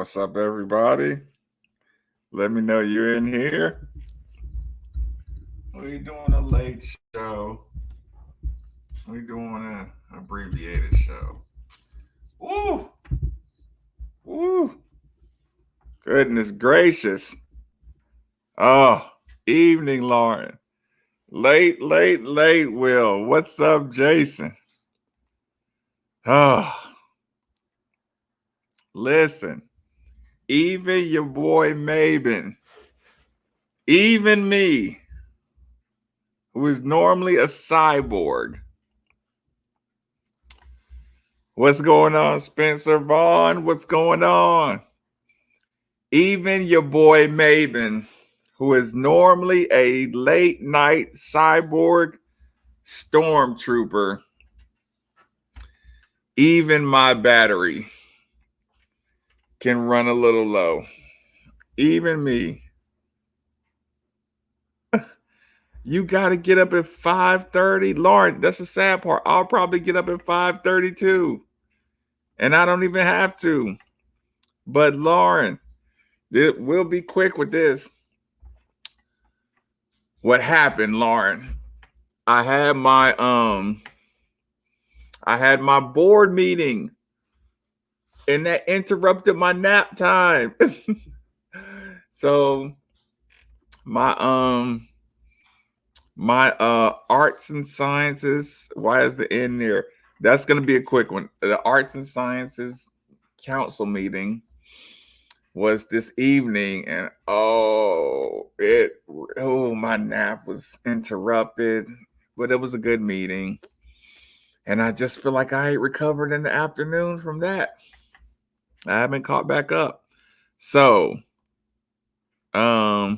What's up, everybody? Let me know you're in here. We doing a late show. We doing an abbreviated show. Woo! Woo! Goodness gracious. Oh, evening, Lauren. Late, Will. What's up, Jason? Oh, listen. Even your boy Maben, even me, who is normally a cyborg. What's going on, Spencer Vaughn? What's going on? Even your boy Maven, who is normally a late night cyborg stormtrooper, even my battery can run a little low. Even me. You got to get up at 5:30. Lauren, that's the sad part. I'll probably get up at 5:30 too. And I don't even have to. But Lauren, we'll be quick with this. What happened, Lauren? I had my board meeting and that interrupted my nap time. So my arts and sciences, why is the N there? That's going to be a quick one. The arts and sciences council meeting was this evening, and my nap was interrupted, but it was a good meeting. And I just feel like I ain't recovered in the afternoon from that. I haven't caught back up. So, I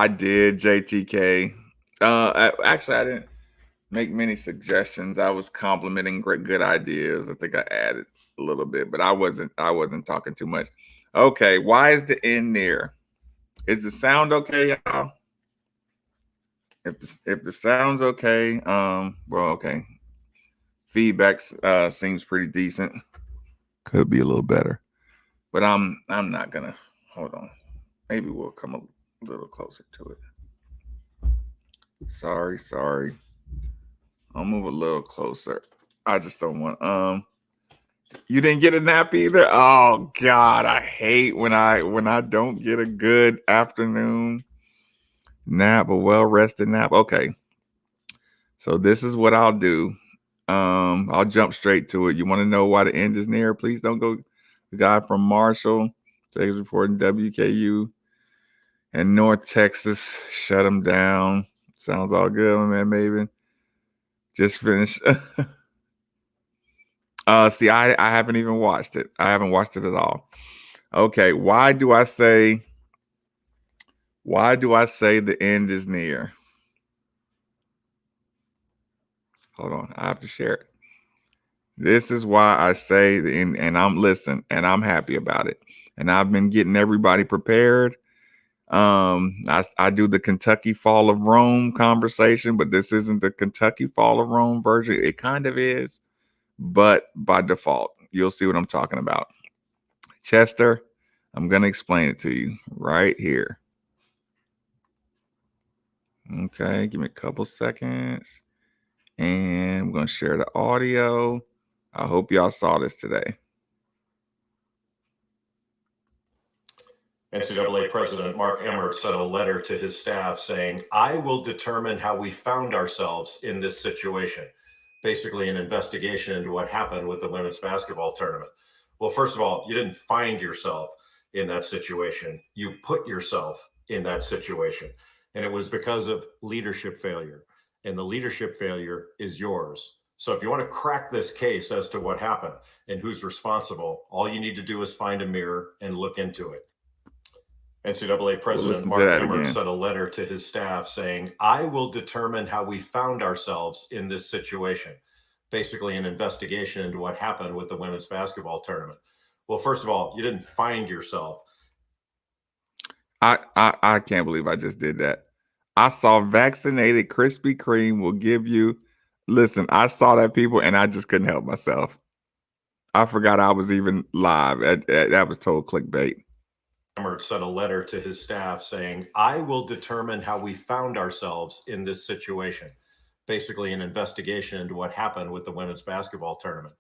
did JTK. Actually, I didn't make many suggestions. I was complimenting good ideas. I think I added a little bit, but I wasn't talking too much. Okay, why is the N there? Is the sound okay, y'all? If the sound's okay, okay. Feedback seems pretty decent. Could be a little better, but I'm not gonna. Hold on. Maybe we'll come a little closer to it. Sorry. I'll move a little closer. I just don't want. You didn't get a nap either? Oh God, I hate when I don't get a good afternoon nap, a well-rested nap. Okay. So this is what I'll do. I'll jump straight to it. You want to know why the end is near? Please don't go. The guy from Marshall, today's reporting WKU and North Texas shut him down. Sounds all good, my man Maven. Just finished. See, I haven't even watched it. I haven't watched it at all. Okay, why do I say the end is near? Hold on, I have to share it. This is why I say the end, and I'm happy about it. And I've been getting everybody prepared. I do the Kentucky Fall of Rome conversation, but this isn't the Kentucky Fall of Rome version. It kind of is, but by default, you'll see what I'm talking about. Chester, I'm going to explain it to you right here. Okay, give me a couple seconds. And I'm going to share the audio. I hope y'all saw this today. NCAA President Mark Emmert sent a letter to his staff saying, "I will determine how we found ourselves in this situation." Basically an investigation into what happened with the women's basketball tournament. Well, first of all, you didn't find yourself in that situation. You put yourself in that situation. And it was because of leadership failure. And the leadership failure is yours. So if you want to crack this case as to what happened and who's responsible, all you need to do is find a mirror and look into it. NCAA President Mark Emmert sent a letter to his staff saying, "I will determine how we found ourselves in this situation." Basically an investigation into what happened with the women's basketball tournament. Well, first of all, you didn't find yourself. I can't believe I just did that. I saw vaccinated Krispy Kreme will give you. Listen, I saw that, people, and I just couldn't help myself. I forgot I was even live. That was total clickbait. Emmert sent a letter to his staff saying, I will determine how we found ourselves in this situation. Basically, an investigation into what happened with the women's basketball tournament.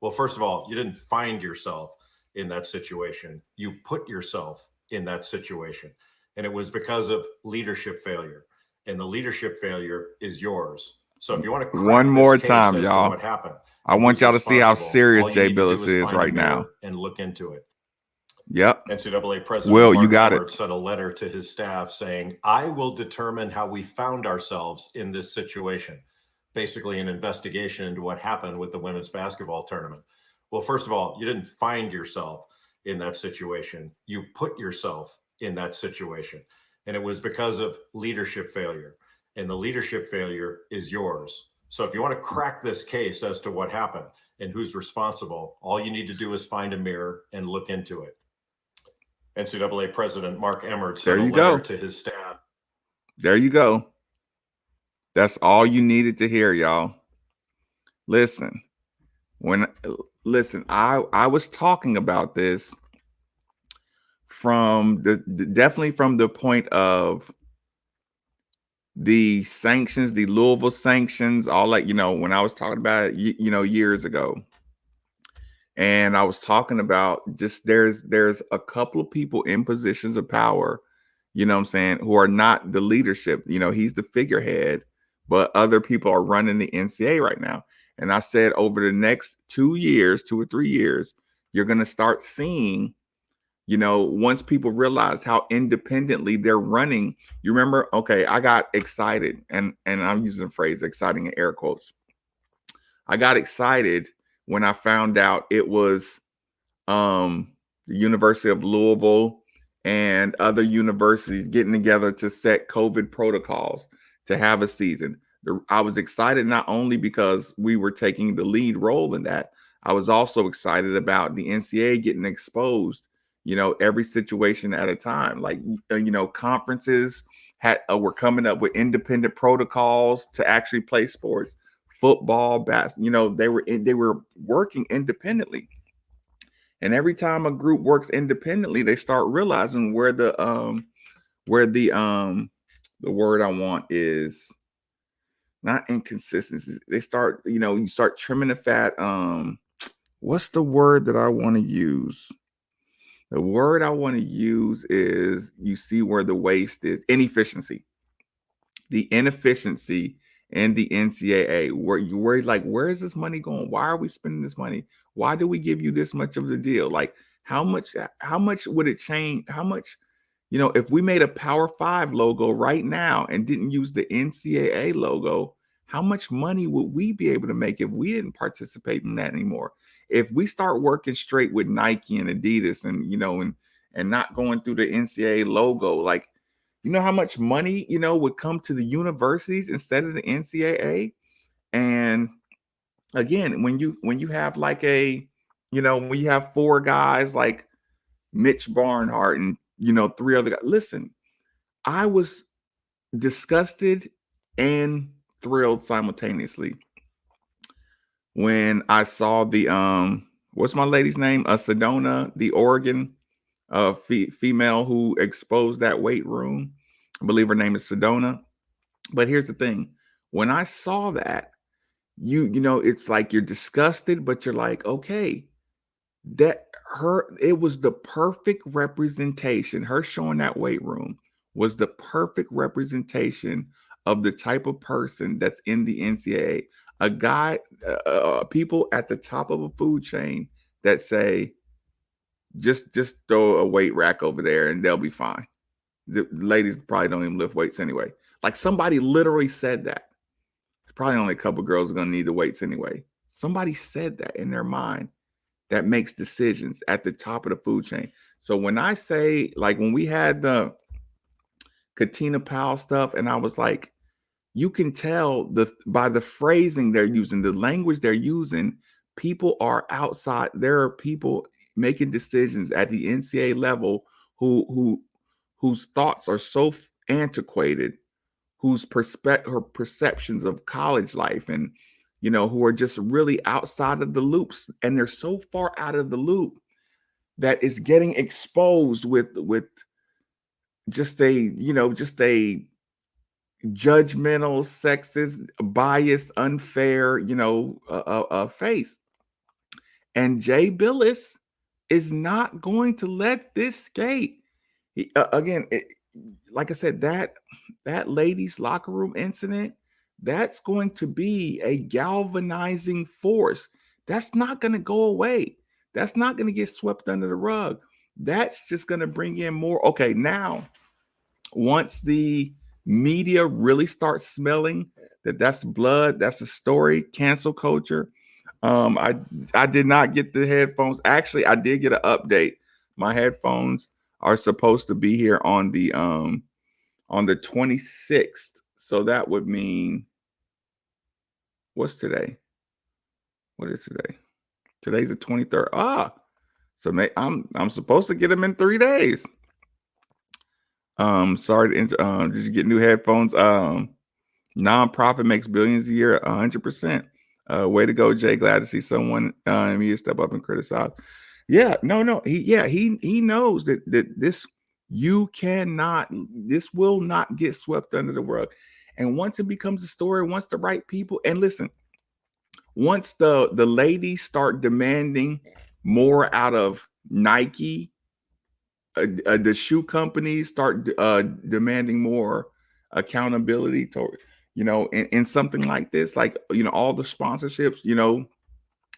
Well, first of all, you didn't find yourself in that situation. You put yourself in that situation. And it was because of leadership failure. And the leadership failure is yours. So if you want to crack One more this case time, as to y'all. what happened, I and want who's y'all to see how responsible, serious all you Jay need to do Billis is find a right now. mirror and look into it. Yep. NCAA President Will, you Mark got Emmert it. sent a letter to his staff saying, I will determine how we found ourselves in this situation. Basically, an investigation into what happened with the women's basketball tournament. Well, first of all, you didn't find yourself in that situation. You put yourself in that situation. And it was because of leadership failure. And the leadership failure is yours. So if you want to crack this case as to what happened and who's responsible, all you need to do is find a mirror and look into it. NCAA President Mark Emmert sent a letter to his staff. There you go. That's all you needed to hear, y'all. Listen, I was talking about this from definitely from the point of the sanctions, the Louisville sanctions, all that, when I was talking about it, years ago. And I was talking about just there's a couple of people in positions of power, you know what I'm saying, who are not the leadership. He's the figurehead, but other people are running the NCAA right now. And I said over the next 2 or 3 years, you're going to start seeing, once people realize how independently they're running. You remember, okay, I got excited, and I'm using the phrase exciting in air quotes. I got excited when I found out it was the University of Louisville and other universities getting together to set COVID protocols to have a season. I was excited not only because we were taking the lead role in that, I was also excited about the NCAA getting exposed, every situation at a time. Like, conferences were coming up with independent protocols to actually play sports. Football, basketball, they were working independently. And every time a group works independently, they start realizing where the word I want is not inconsistencies. They start, you start trimming the fat. What's the word that I want to use? The word I want to use is, you see where the waste is, inefficiency. The inefficiency in the NCAA, where you worry, like, where is this money going? Why are we spending this money? Why do we give you this much of the deal? Like, how much would it change? How much, if we made a Power 5 logo right now and didn't use the NCAA logo, how much money would we be able to make if we didn't participate in that anymore? If we start working straight with Nike and Adidas and not going through the NCAA logo, like, you know how much money, would come to the universities instead of the NCAA? And again, when you have like when you have 4 guys like Mitch Barnhart and, 3 other guys. Listen, I was disgusted and thrilled simultaneously when I saw the what's my lady's name? Sedona, the Oregon female who exposed that weight room. I believe her name is Sedona. But here's the thing. When I saw that, it's like you're disgusted, but you're like, okay, it was the perfect representation. Her showing that weight room was the perfect representation of the type of person that's in the NCAA. A guy, people at the top of a food chain that say, just throw a weight rack over there and they'll be fine. The ladies probably don't even lift weights anyway. Like, somebody literally said that. Probably only a couple girls are going to need the weights anyway. Somebody said that in their mind that makes decisions at the top of the food chain. So when I say, like, when we had the Katina Powell stuff, and I was like, you can tell by the phrasing they're using, the language they're using, people are outside. There are people making decisions at the NCAA level whose thoughts are so antiquated, whose perceptions of college life and who are just really outside of the loops, and they're so far out of the loop that it's getting exposed with just a judgmental, sexist, biased, unfair, face. And Jay Billis is not going to let this skate. Again, like I said, that ladies' locker room incident, that's going to be a galvanizing force. That's not going to go away. That's not going to get swept under the rug. That's just going to bring in more. Okay, now, once the media really starts smelling that that's blood, that's a story, cancel culture. I did not get the headphones. Actually, I did get an update. My headphones are supposed to be here on the 26th. So that would mean, what's today? What is today? Today's the 23rd. So I'm supposed to get them in 3 days. Sorry to did you get new headphones? Nonprofit makes billions a year, 100%. Way to go, Jay. Glad to see someone immediately step up and criticize. Yeah, no. He knows that this this will not get swept under the rug. And once it becomes a story, once the right people, and listen, once the ladies start demanding more out of Nike, the shoe companies start demanding more accountability toward, in something like this, like, all the sponsorships,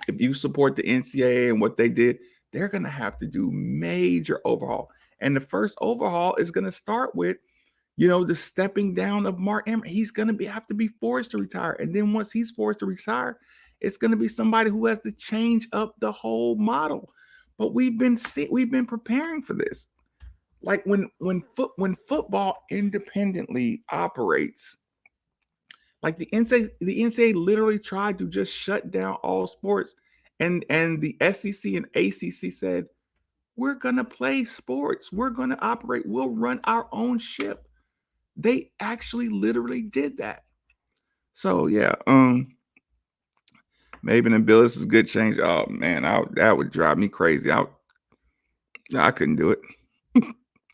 if you support the NCAA and what they did, they're going to have to do major overhaul. And the first overhaul is going to start with, the stepping down of Mark Emmert. He's going to have to be forced to retire. And then once he's forced to retire, it's going to be somebody who has to change up the whole model. But we've been preparing for this. Like when football independently operates, like the NCAA literally tried to just shut down all sports, and the SEC and ACC said, we're gonna play sports, we're gonna operate, we'll run our own ship. They actually literally did that. So yeah, maybe the Billis is a good change. Oh man, that would drive me crazy. I couldn't do it.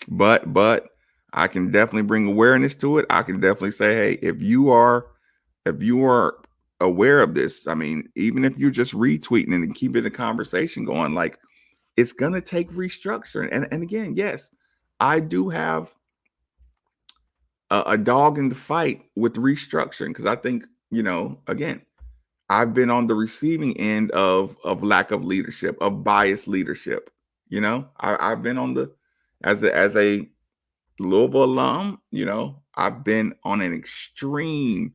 But I can definitely bring awareness to it. I can definitely say, hey, if you are aware of this, I mean, even if you're just retweeting it and keeping the conversation going, like, it's gonna take restructuring. And again, yes, I do have a dog in the fight with restructuring, because I think, again, I've been on the receiving end of lack of leadership, of biased leadership. I've been on as a Louisville alum, I've been on an extreme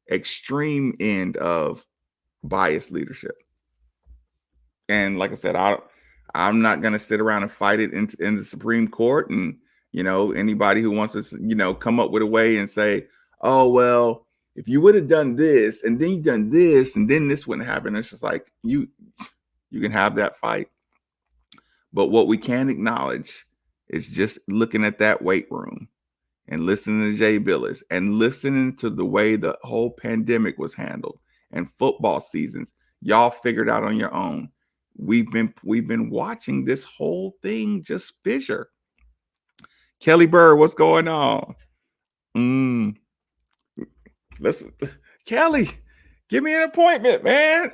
end of biased leadership. And like I said, I'm not going to sit around and fight it in the Supreme Court. And, anybody who wants to, come up with a way and say, oh, well, if you would have done this and then you done this and then this wouldn't happen, it's just like, you can have that fight. But what we can acknowledge is just looking at that weight room and listening to Jay Billis and listening to the way the whole pandemic was handled and football seasons, y'all figured out on your own. We've been watching this whole thing just fissure. Kelly Bird, what's going on? Listen, Kelly, give me an appointment, man.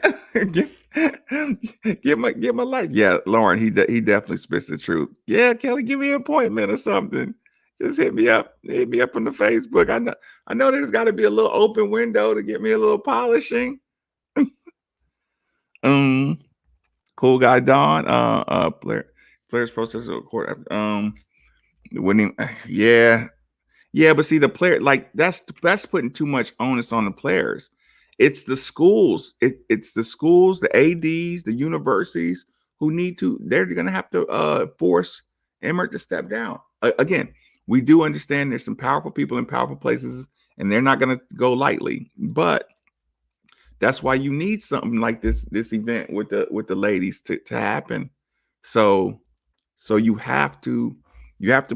give my life. Yeah, Lauren, he definitely spits the truth. Yeah, Kelly, give me an appointment or something. Just hit me up on the Facebook. I know there's got to be a little open window to get me a little polishing. Cool guy Don. Players protest court. Winning. Yeah, but see, the player, like, that's putting too much onus on the players. It's the schools. It's the schools, the ADs, the universities who they're going to have to force Emmert to step down. Again, we do understand there's some powerful people in powerful places, and they're not going to go lightly. But that's why you need something like this event with the ladies to happen. So you have to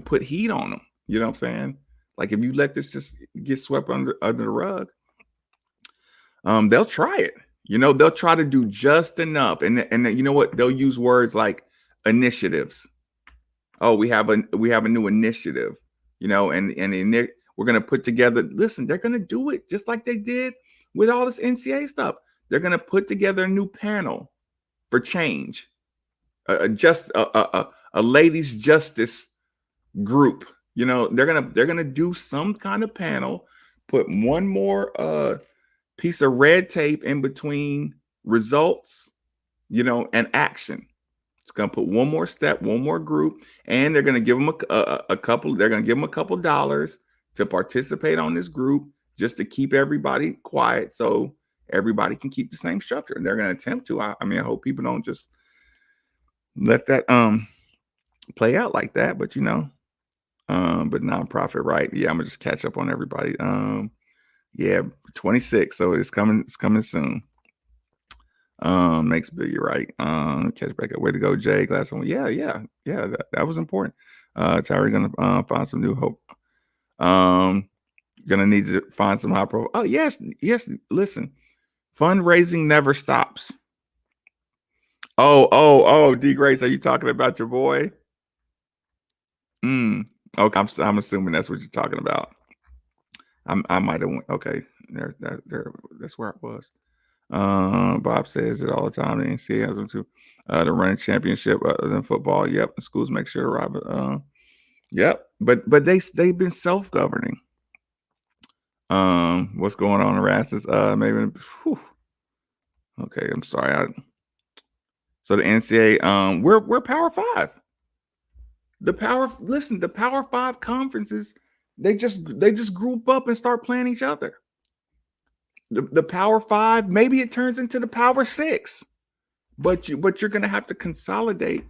put heat on them. You know what I'm saying? Like, if you let this just get swept under the rug, they'll try it. You know, they'll try to do just enough, and you know what? They'll use words like initiatives. Oh, we have a new initiative, you know, and we're going to put together. Listen, they're going to do it just like they did with all this NCAA stuff. They're going to put together a new panel for change, a ladies' justice group. You know, they're gonna do some kind of panel, put one more piece of red tape in between results, you know, and action. It's gonna put one more step, one more group, and they're gonna give them a couple. They're gonna give them a couple dollars to participate on this group, just to keep everybody quiet, so everybody can keep the same structure. And they're gonna attempt to. I mean, I hope people don't just let that play out like that. But you know. But nonprofit, right? Yeah, I'm gonna just catch up on everybody. Yeah, 26, so it's coming soon. Makes Billy right. Catch back up. Way to go, Jay. Last one. Yeah, that was important. Tyree gonna find some new hope. Gonna need to find some high profile. Oh, yes. Listen, fundraising never stops. Oh, D Grace, are you talking about your boy? Okay, I'm assuming that's what you're talking about. I might have went. Okay, there. That's where I was. Bob says it all the time. The NCAA has them to the running championship other than football. Yep, the schools make sure Robert. Yep, but they've been self-governing. What's going on, Erasmus? Maybe. Whew. Okay, I'm sorry. So the NCAA, we're Power 5. The Power 5 conferences, they just group up and start playing each other. The Power 5, maybe it turns into the Power 6, but you're going to have to consolidate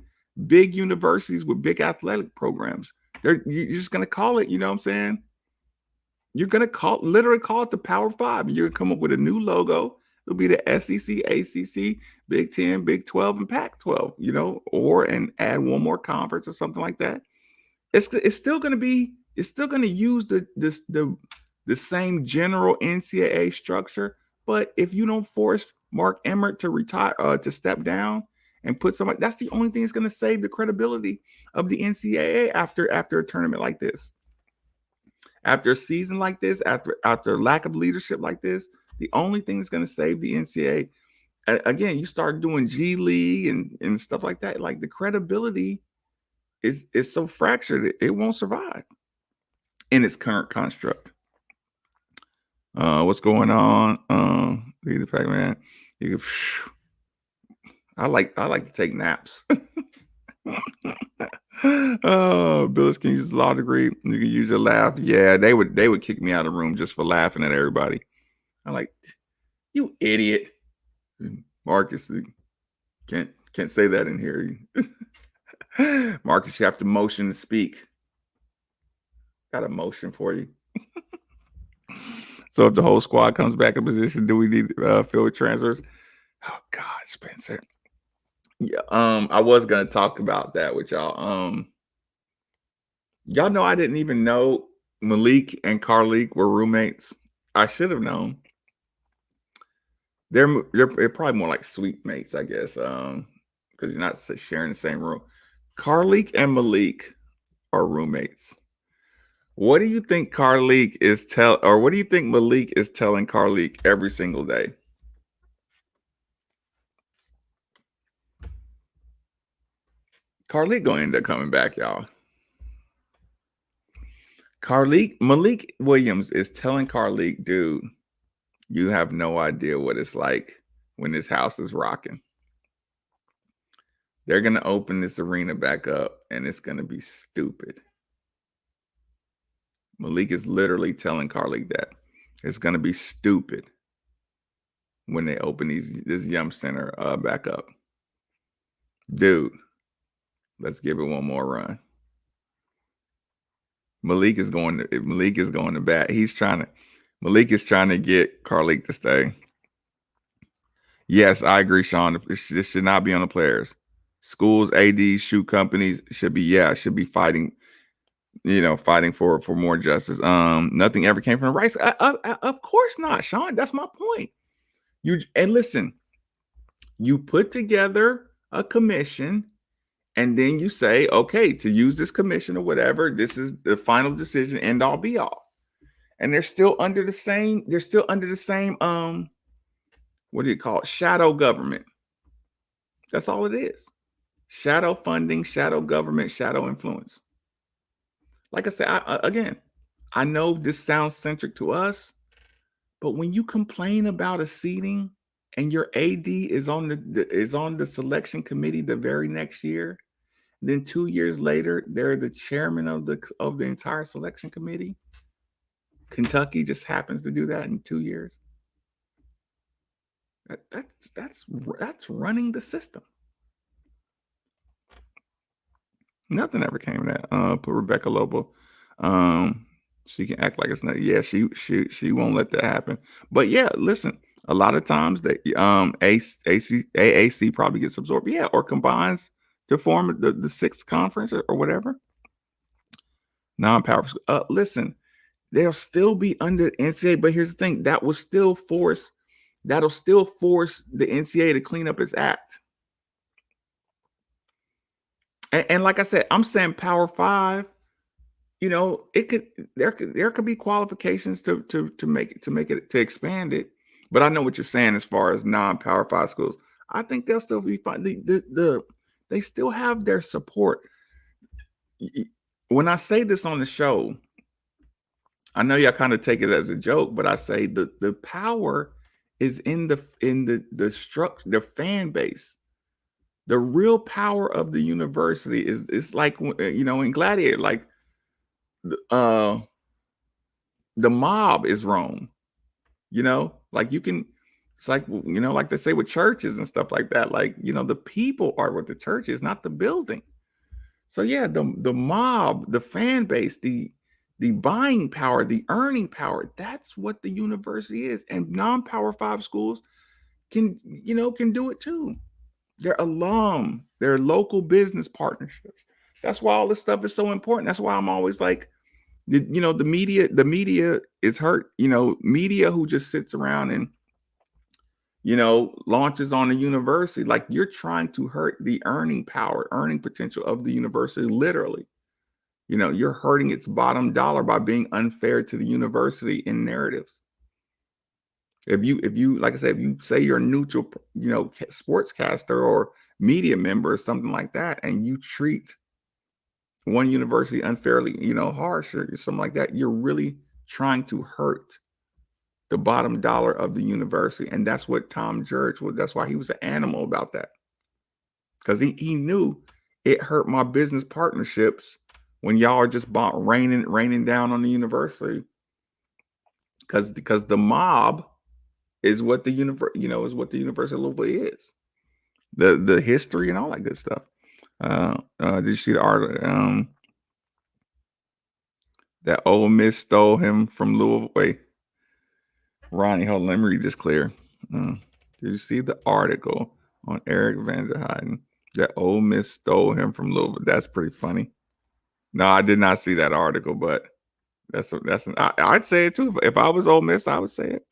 big universities with big athletic programs. You're just going to call it, you know what I'm saying? You're going to literally call it the Power 5. You're going to come up with a new logo. It'll be the SEC, ACC, Big 10, Big 12, and Pac-12, you know, and add one more conference or something like that. It's still going to use the same general NCAA structure, but if you don't force Mark Emmert to retire, to step down and put somebody, that's the only thing that's going to save the credibility of the NCAA after a tournament like this. After a season like this, after lack of leadership like this, the only thing that's going to save the NCAA, again, you start doing G League and stuff like that, like the credibility is so fractured, it won't survive in its current construct. What's going on? The Pac-Man. I like to take naps. Oh, Billis can use law degree. You can use your laugh. Yeah, they would kick me out of the room just for laughing at everybody. I'm like, you idiot, Marcus. Can't say that in here. Marcus, you have to motion to speak. Got a motion for you. So if the whole squad comes back in position, do we need fill with transfers? Oh God, Spencer. Yeah, I was gonna talk about that with y'all. Y'all know I didn't even know Malik and Carlik were roommates. I should have known. They're probably more like suite mates, I guess, because you're not sharing the same room. Carlik and Malik are roommates. What do you think Carlik is what do you think Malik is telling Carlik every single day? Carlik gonna end up coming back, y'all. Malik Williams is telling Carlik, dude, you have no idea what it's like when this house is rocking. They're going to open this arena back up, and it's going to be stupid. Malik is literally telling Carlik that. It's going to be stupid when they open this Yum Center back up. Dude, let's give it one more run. Malik is going to bat. Malik is trying to get Carlik to stay. Yes, I agree, Sean. This should not be on the players. Schools, ADs, shoe companies should be fighting, fighting for more justice. Nothing ever came from the rights. Of course not, Sean. That's my point. And listen, you put together a commission, and then you say, okay, to use this commission or whatever, this is the final decision, end all be all. And they're still under the same, what do you call it? Shadow government. That's all it is. Shadow funding, shadow government, shadow influence. Like I said, again, I know this sounds centric to us, but when you complain about a seating and your AD is on the selection committee the very next year, then 2 years later they're the chairman of the entire selection committee. Kentucky just happens to do that in 2 years. That's running the system. Nothing ever came of that. Put Rebecca Lobo. She can act like it's not. Yeah, she won't let that happen. But yeah, listen. A lot of times that AAC probably gets absorbed. Yeah, or combines to form the sixth conference or whatever. Non-power. Listen, they'll still be under NCAA. But here's the thing: that'll still force the NCAA to clean up its act. And like I said, I'm saying Power Five. You know, there could be qualifications to expand it. But I know what you're saying as far as non-Power Five schools. I think they'll still be fine. They still have their support. When I say this on the show, I know y'all kind of take it as a joke, but I say the power is in the structure, the fan base. The real power of the university is like, you know, in Gladiator, like the mob is Rome, you know, like it's like, you know, like they say with churches and stuff like that, like, you know, the people are what the church is, not the building. So yeah, the mob, the fan base, the buying power, the earning power, that's what the university is. And non-Power Five schools can do it too. Their alum, their local business partnerships. That's why all this stuff is so important. That's why I'm always like, you know, the media is hurt. You know, media who just sits around and, you know, launches on the university, like you're trying to hurt the earning power, earning potential of the university, literally. You know, you're hurting its bottom dollar by being unfair to the university in narratives. If you like I said, if you say you're a neutral, you know, sportscaster or media member or something like that, and you treat one university unfairly, you know, harsh or something like that, you're really trying to hurt the bottom dollar of the university. And that's what Tom Judge was. That's why he was an animal about that. Because he knew it hurt my business partnerships when y'all are just raining down on the university. Because the mob is what the University of Louisville is. The history and all that good stuff. Did you see the article? That Ole Miss stole him from Louisville. Wait, Ronnie, hold on, let me read this clear. Did you see the article on Eric Vanderheiden that Ole Miss stole him from Louisville? That's pretty funny. No, I did not see that article, but I'd say it too. If I was Ole Miss, I would say it.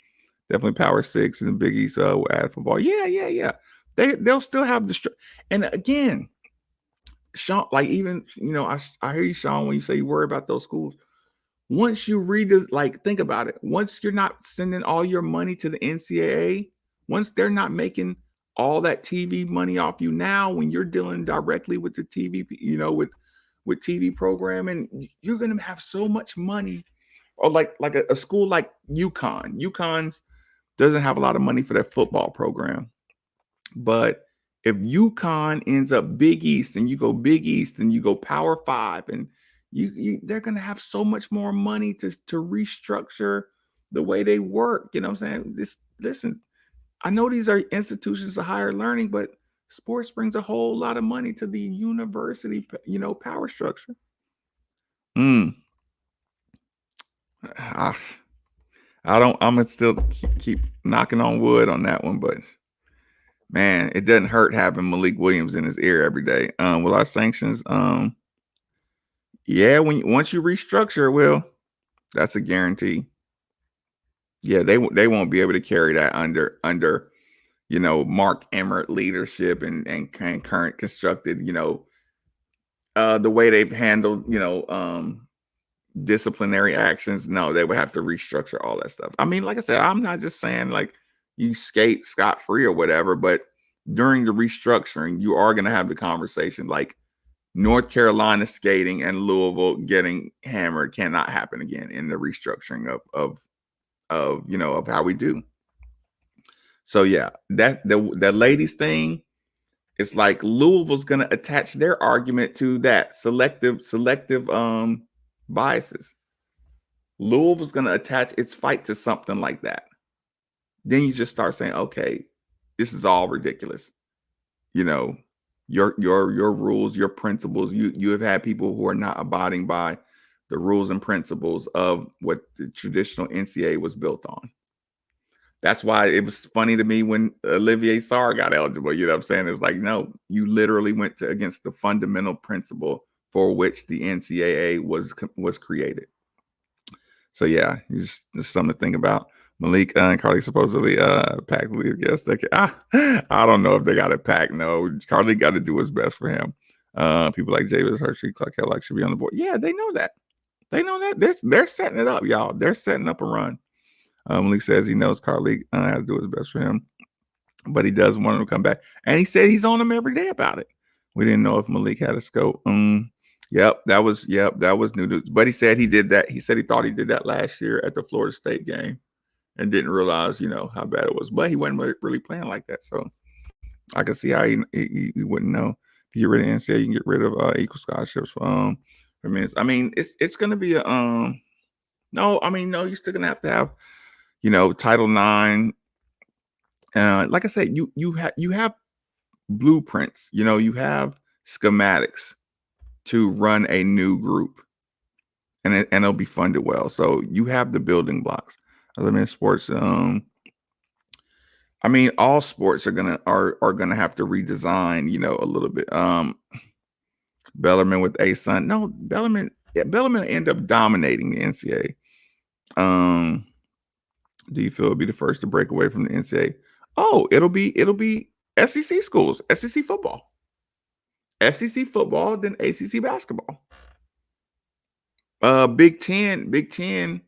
Definitely Power Six and the Big East will add football. Yeah. They'll still have the and again, Sean, like even, you know, I hear you, Sean, when you say you worry about those schools. Once you read this, like, think about it. Once you're not sending all your money to the NCAA, once they're not making all that TV money off you now, when you're dealing directly with the TV, you know, with TV programming, you're going to have so much money. Or like a school like UConn. UConn's doesn't have a lot of money for their football program. But if UConn ends up Big East and you go Big East and you go Power Five, and they're going to have so much more money to restructure the way they work. You know what I'm saying? Listen, I know these are institutions of higher learning, but sports brings a whole lot of money to the university, you know, power structure. I'm gonna still keep knocking on wood on that one, but man, it doesn't hurt having Malik Williams in his ear every day. With our sanctions, yeah, once you restructure, well, that's a guarantee. Yeah, they won't be able to carry that under Mark Emmert leadership and current constructed, the way they've handled, disciplinary actions. No, they would have to restructure all that stuff. I mean, like I said, I'm not just saying like you skate scot-free or whatever, but during the restructuring, you are going to have the conversation like North Carolina skating and Louisville getting hammered cannot happen again in the restructuring of how we do. So yeah, that the ladies thing, it's like Louisville's going to attach their argument to that selective biases. Louisville's going to attach its fight to something like that. Then you just start saying, okay, this is all ridiculous. Your rules, your principles. You have had people who are not abiding by the rules and principles of what the traditional NCAA was built on. That's why it was funny to me when Olivier Sarr got eligible. You know what I'm saying? It was like, no, you literally went against the fundamental principle for which the NCAA was created. So yeah, just something to think about. Malik and Carly supposedly packed leave. Yes, I don't know if they got it packed. No, Carly got to do what's best for him. People like Javis Hershey, Clark Kellogg should be on the board. Yeah, they know that. They know that. They're setting it up, y'all. They're setting up a run. Malik says he knows Carly has to do what's best for him, but he does want him to come back. And he said he's on him every day about it. We didn't know if Malik had a scope. Yep, that was new news. But he said he did that. He said he thought he did that last year at the Florida State game and didn't realize, how bad it was. But he wasn't really playing like that. So I can see how he wouldn't know. If you get rid of NCAA, you can get rid of equal scholarships for minutes. I mean, it's gonna be a no, you're still gonna have to have, Title IX. Like I said, you have blueprints, you have schematics to run a new group, and it'll be funded well. So you have the building blocks. Sports. All sports are gonna have to redesign, a little bit. Bellarmine with ASUN. No, Bellarmine end up dominating the NCAA. Do you feel it'll be the first to break away from the NCAA? Oh, it'll be SEC schools, SEC football, then ACC basketball. Big Ten,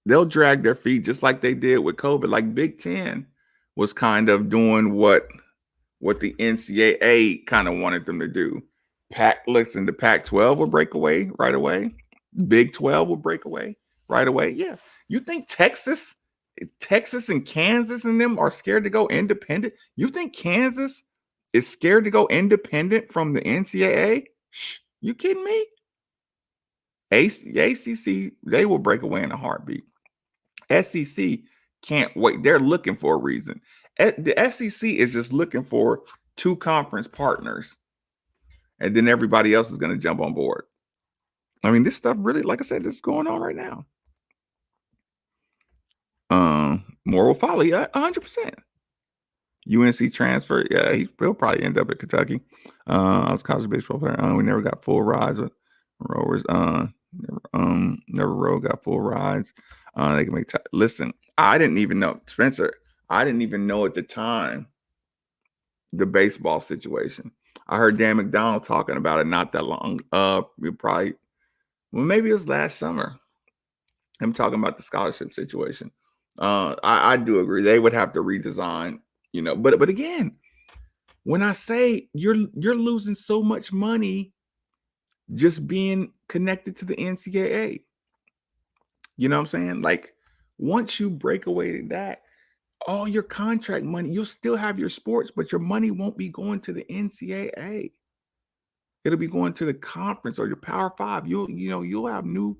they'll drag their feet just like they did with COVID. Like Big Ten was kind of doing what the NCAA kind of wanted them to do. The Pac-12 will break away right away. Big 12 will break away right away. Yeah. You think Texas and Kansas and them are scared to go independent? You think Kansas is scared to go independent from the NCAA? You kidding me? ACC, they will break away in a heartbeat. SEC can't wait. They're looking for a reason. The SEC is just looking for two conference partners, and then everybody else is going to jump on board. This stuff really, like I said, this is going on right now. Moral folly, 100%. UNC transfer, yeah, he'll probably end up at Kentucky. I was a college baseball player. We never got full rides with rowers. Never rode, got full rides. They can make listen. I didn't even know, Spencer. I didn't even know at the time the baseball situation. I heard Dan McDonald talking about it not that long. Maybe it was last summer. Him talking about the scholarship situation. I do agree they would have to redesign, but again, when I say you're losing so much money just being connected to the NCAA, you know what I'm saying? Like once you break away that, all your contract money, you'll still have your sports, but your money won't be going to the NCAA. It'll be going to the conference or your Power Five. You'll have new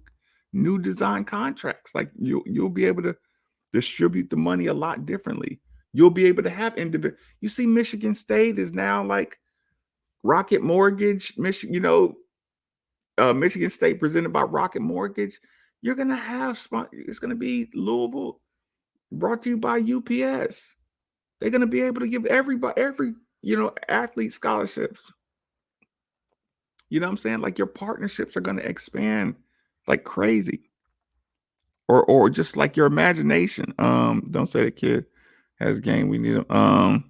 design contracts. Like you'll be able to distribute the money a lot differently. You'll be able to have individual. You see, Michigan State is now like Rocket Mortgage. Michigan State presented by Rocket Mortgage. You're gonna have it's gonna be Louisville, brought to you by UPS. They're gonna be able to give every athlete scholarships. You know what I'm saying? Like your partnerships are gonna expand like crazy. or just like your imagination. Don't say the kid has game. We need him.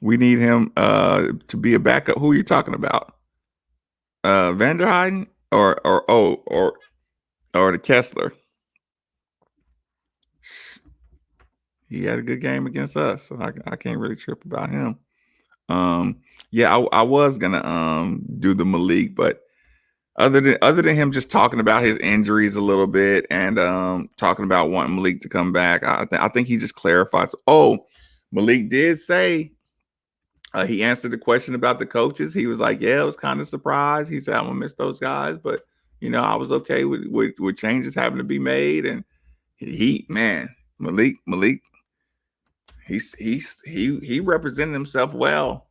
We need him to be a backup. Who are you talking about? Vanderheiden or the Kessler? He had a good game against us, so I can't really trip about him. Yeah, I was gonna do the Malik, but other than him just talking about his injuries a little bit and talking about wanting Malik to come back, I think he just clarifies. Oh, Malik did say he answered the question about the coaches. He was like, "Yeah, I was kind of surprised." He said, "I'm gonna miss those guys, but I was okay with changes having to be made." And Malik, he represented himself well.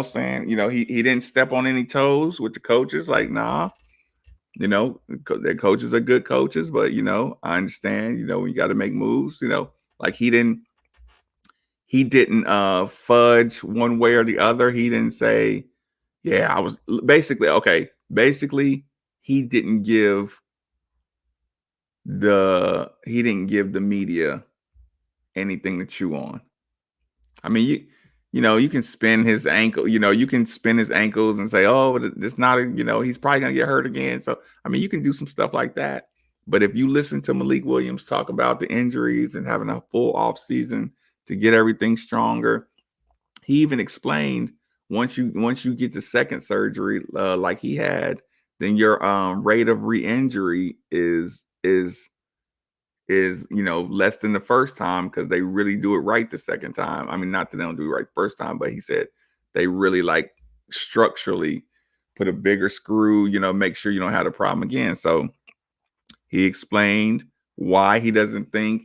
Saying, he didn't step on any toes with the coaches. Like, nah, their coaches are good coaches, but I understand, when you got to make moves, like he didn't fudge one way or the other. He didn't say, yeah, I was basically okay. Basically, he didn't give the media anything to chew on. I mean, you can spin his ankle, you can spin his ankles and say, oh, it's not, he's probably going to get hurt again. So, I mean, you can do some stuff like that. But if you listen to Malik Williams talk about the injuries and having a full off season to get everything stronger, he even explained once you get the second surgery, like he had, then your rate of re-injury is less than the first time because they really do it right the second time. I mean, not that they don't do it right the first time, but he said they really like structurally put a bigger screw, make sure you don't have a problem again. So he explained why he doesn't think,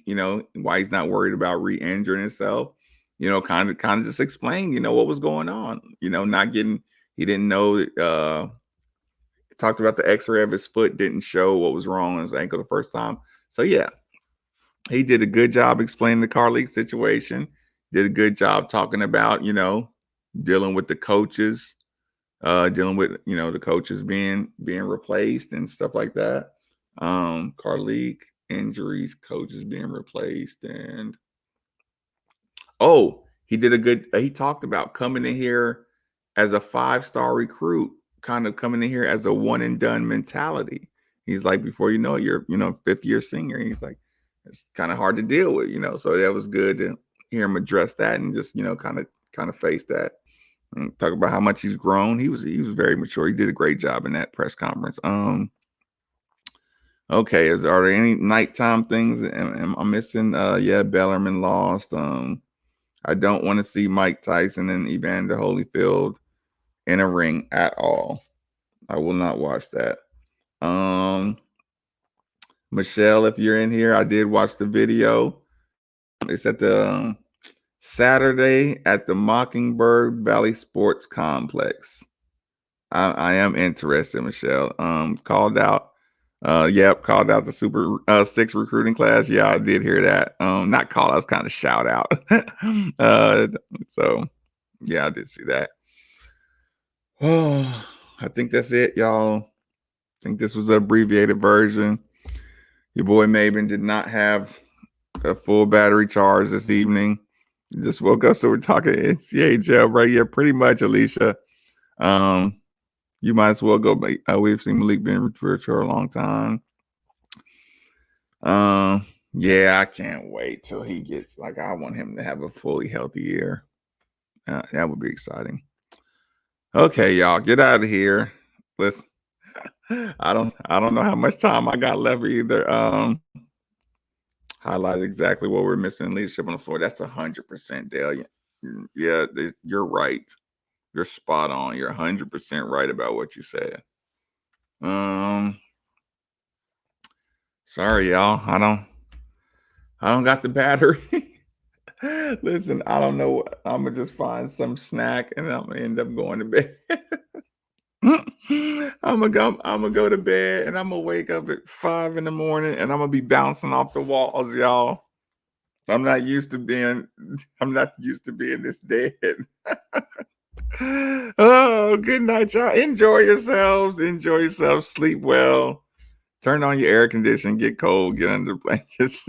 why he's not worried about re-injuring himself, kind of just explained, what was going on, he didn't know, talked about the x-ray of his foot didn't show what was wrong on his ankle the first time. So yeah, he did a good job explaining the Carlik situation, did a good job talking about, dealing with the coaches, dealing with, the coaches being replaced and stuff like that. Carlik, injuries, coaches being replaced. And, he talked about coming in here as a 5-star recruit, kind of coming in here as a one and done mentality. He's like, before you know it, you're, 5th year senior. He's like, it's kind of hard to deal with, so that was good to hear him address that and just, kind of face that and talk about how much he's grown. He was very mature. He did a great job in that press conference. Okay, are there any nighttime things I'm missing? Yeah, Bellarmine lost. I don't want to see Mike Tyson and Evander Holyfield in a ring at all. I will not watch that. Michelle, if you're in here, I did watch the video. It's at the Saturday at the Mockingbird Valley Sports Complex. I am interested, Michelle. Called out the Super 6 recruiting class. Yeah, I did hear that. Not call, I was kind of shout out. So yeah, I did see that. Oh, I think that's it, y'all. I think this was an abbreviated version. Your boy Maven did not have a full battery charge this evening. Just woke up, so we're talking NCAA jailbreak. Yeah, pretty much, Alicia. You might as well go. We've seen Malik being recruited for a long time. Yeah, I can't wait till he gets, I want him to have a fully healthy year. That would be exciting. Okay, y'all, get out of here. Listen, I don't know how much time I got left either. Highlight exactly what we're missing in leadership on the floor. That's 100% Dale. Yeah, you're right. You're spot on. You're 100% right about what you said. Sorry, y'all. I don't got the battery. Listen, I don't know. I'm gonna just find some snack and I'm gonna end up going to bed. I'm gonna go to bed and I'm gonna wake up at 5 a.m. and I'm gonna be bouncing off the walls, y'all. I'm not used to being this dead. Oh, good night, y'all. Enjoy yourselves. Sleep well. Turn on your air conditioning, get cold, get under the blankets.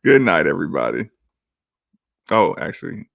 Good night, everybody. Oh, actually,